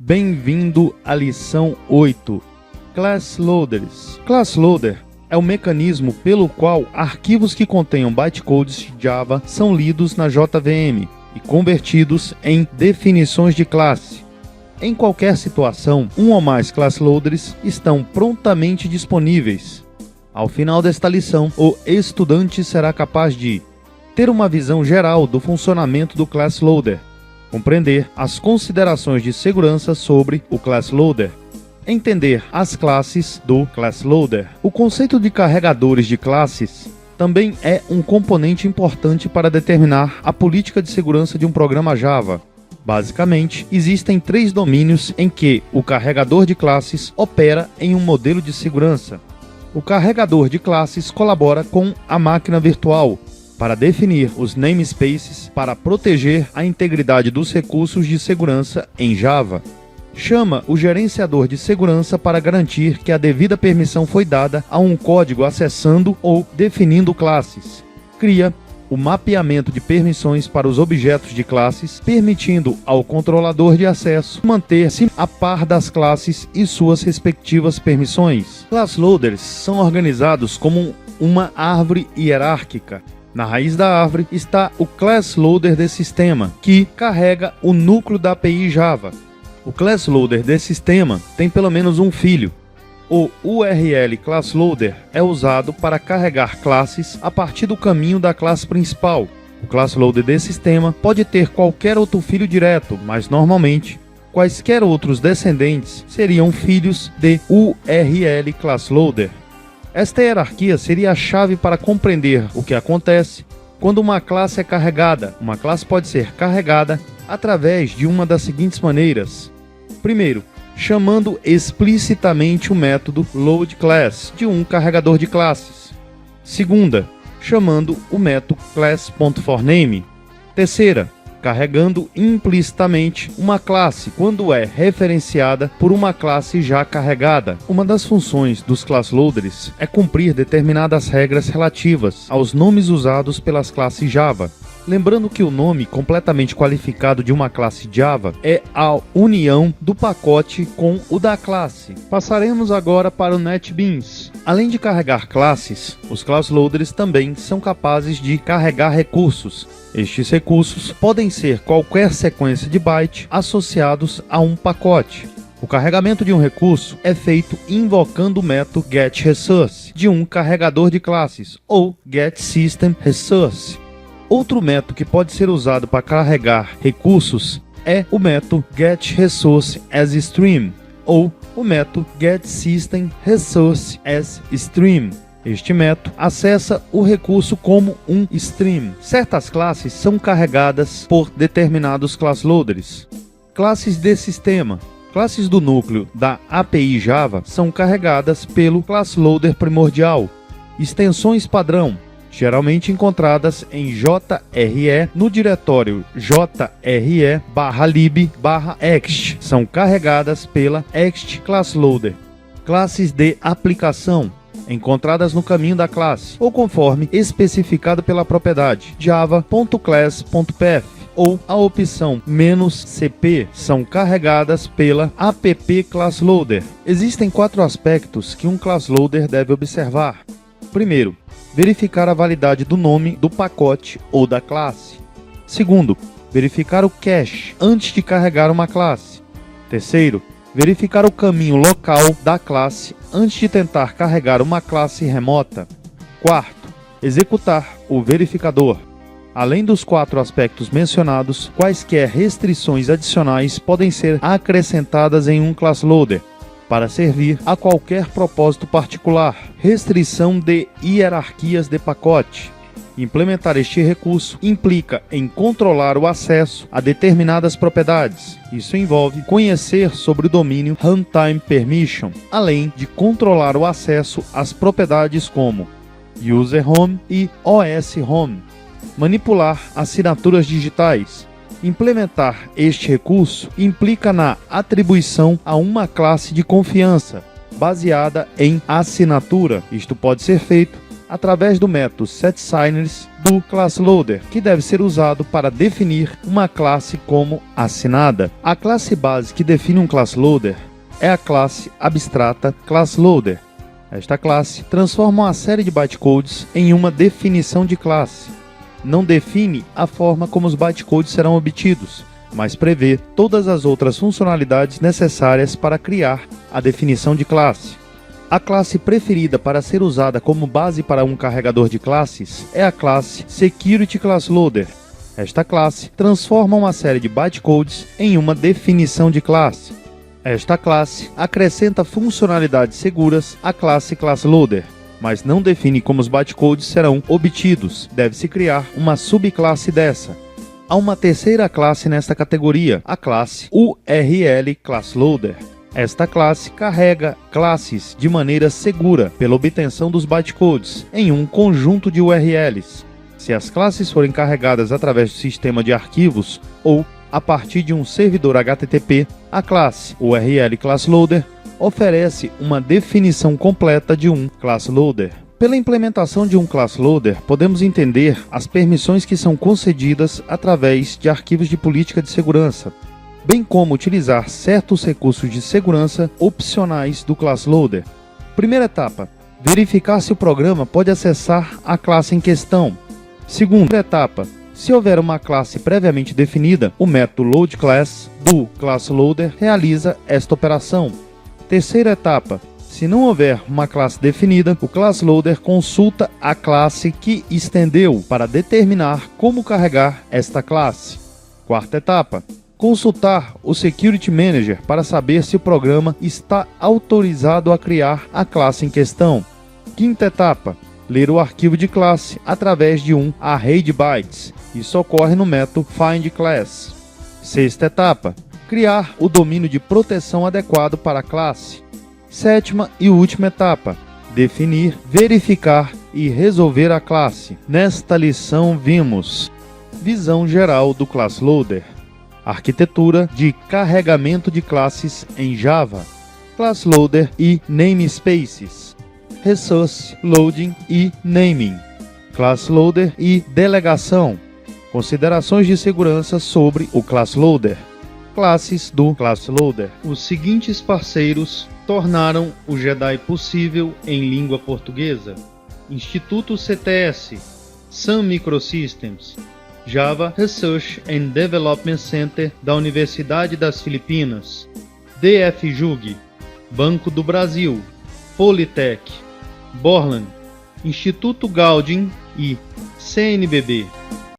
Bem-vindo à lição 8, Class Loaders. Class Loader é o mecanismo pelo qual arquivos que contenham bytecodes de Java são lidos na JVM e convertidos em definições de classe. Em qualquer situação, um ou mais class loaders estão prontamente disponíveis. Ao final desta lição, o estudante será capaz de ter uma visão geral do funcionamento do class loader, compreender as considerações de segurança sobre o class loader, entender as classes do class loader. O conceito de carregadores de classes também é um componente importante para determinar a política de segurança de um programa Java. Basicamente, existem 3 domínios em que o carregador de classes opera em um modelo de segurança. O carregador de classes colabora com a máquina virtual para definir os namespaces para proteger a integridade dos recursos de segurança em Java. Chama o gerenciador de segurança para garantir que a devida permissão foi dada a um código acessando ou definindo classes. Cria o mapeamento de permissões para os objetos de classes, permitindo ao controlador de acesso manter-se a par das classes e suas respectivas permissões. Class loaders são organizados como uma árvore hierárquica. Na raiz da árvore está o class loader de sistema, que carrega o núcleo da API Java. O class loader de sistema tem pelo menos um filho. O URL class loader é usado para carregar classes a partir do caminho da classe principal. O class loader de sistema pode ter qualquer outro filho direto, mas normalmente quaisquer outros descendentes seriam filhos de URL class loader. Esta hierarquia seria a chave para compreender o que acontece quando uma classe é carregada. Uma classe pode ser carregada através de uma das seguintes maneiras. Primeiro, chamando explicitamente o método loadClass de um carregador de classes. Segunda, chamando o método class.forName. Terceira, carregando implicitamente uma classe quando é referenciada por uma classe já carregada. Uma das funções dos class loaders é cumprir determinadas regras relativas aos nomes usados pelas classes Java. Lembrando que o nome completamente qualificado de uma classe Java é a união do pacote com o da classe. Passaremos agora para o NetBeans. Além de carregar classes, os class loaders também são capazes de carregar recursos. Estes recursos podem ser qualquer sequência de bytes associados a um pacote. O carregamento de um recurso é feito invocando o método getResource de um carregador de classes ou getSystemResource. Outro método que pode ser usado para carregar recursos é o método getResourceAsStream ou o método getSystemResourceAsStream. Este método acessa o recurso como um stream. Certas classes são carregadas por determinados class loaders. Classes de sistema. Classes do núcleo da API Java são carregadas pelo class loader primordial. Extensões padrão, geralmente encontradas em JRE no diretório jre/lib/ext, são carregadas pela ext class loader. Classes de aplicação, encontradas no caminho da classe, ou conforme especificado pela propriedade java.class.pf, ou a opção "-cp", são carregadas pela app class loader. Existem 4 aspectos que um class loader deve observar. Primeiro, verificar a validade do nome do pacote ou da classe. Segundo, verificar o cache antes de carregar uma classe. Terceiro, verificar o caminho local da classe antes de tentar carregar uma classe remota. Quarto, executar o verificador. Além dos 4 aspectos mencionados, quaisquer restrições adicionais podem ser acrescentadas em um class loader para servir a qualquer propósito particular. Restrição de hierarquias de pacote. Implementar este recurso implica em controlar o acesso a determinadas propriedades. Isso envolve conhecer sobre o domínio Runtime Permission, além de controlar o acesso às propriedades como User Home e OS Home. Manipular assinaturas digitais. Implementar este recurso implica na atribuição a uma classe de confiança baseada em assinatura. Isto pode ser feito através do método setSigners do ClassLoader, que deve ser usado para definir uma classe como assinada. A classe base que define um ClassLoader é a classe abstrata ClassLoader. Esta classe transforma uma série de bytecodes em uma definição de classe. Não define a forma como os bytecodes serão obtidos, mas prevê todas as outras funcionalidades necessárias para criar a definição de classe. A classe preferida para ser usada como base para um carregador de classes é a classe SecurityClassLoader. Esta classe transforma uma série de bytecodes em uma definição de classe. Esta classe acrescenta funcionalidades seguras à classe ClassLoader, mas não define como os bytecodes serão obtidos. Deve-se criar uma subclasse dessa. Há uma terceira classe nesta categoria, a classe URLClassLoader. Esta classe carrega classes de maneira segura pela obtenção dos bytecodes em um conjunto de URLs. Se as classes forem carregadas através do sistema de arquivos ou a partir de um servidor HTTP, a classe URLClassLoader oferece uma definição completa de um ClassLoader. Pela implementação de um ClassLoader, podemos entender as permissões que são concedidas através de arquivos de política de segurança, bem como utilizar certos recursos de segurança opcionais do ClassLoader. Primeira etapa: verificar se o programa pode acessar a classe em questão. Segunda etapa: se houver uma classe previamente definida, o método loadClass do ClassLoader realiza esta operação. Terceira etapa: se não houver uma classe definida, o ClassLoader consulta a classe que estendeu para determinar como carregar esta classe. Quarta etapa: consultar o Security Manager para saber se o programa está autorizado a criar a classe em questão. Quinta etapa: ler o arquivo de classe através de um array de bytes. Isso ocorre no método findClass. Sexta etapa: criar o domínio de proteção adequado para a classe. Sétima e última etapa: definir, verificar e resolver a classe. Nesta lição vimos visão geral do ClassLoader, arquitetura de carregamento de classes em Java, ClassLoader e namespaces, resource loading e naming, ClassLoader e delegação, considerações de segurança sobre o ClassLoader, classes do ClassLoader. Os seguintes parceiros tornaram o Jedi possível em língua portuguesa: Instituto CTS, Sun Microsystems, Java Research and Development Center da Universidade das Filipinas, DFJUG, Banco do Brasil, Politec, Borland, Instituto Gaudium e CNBB.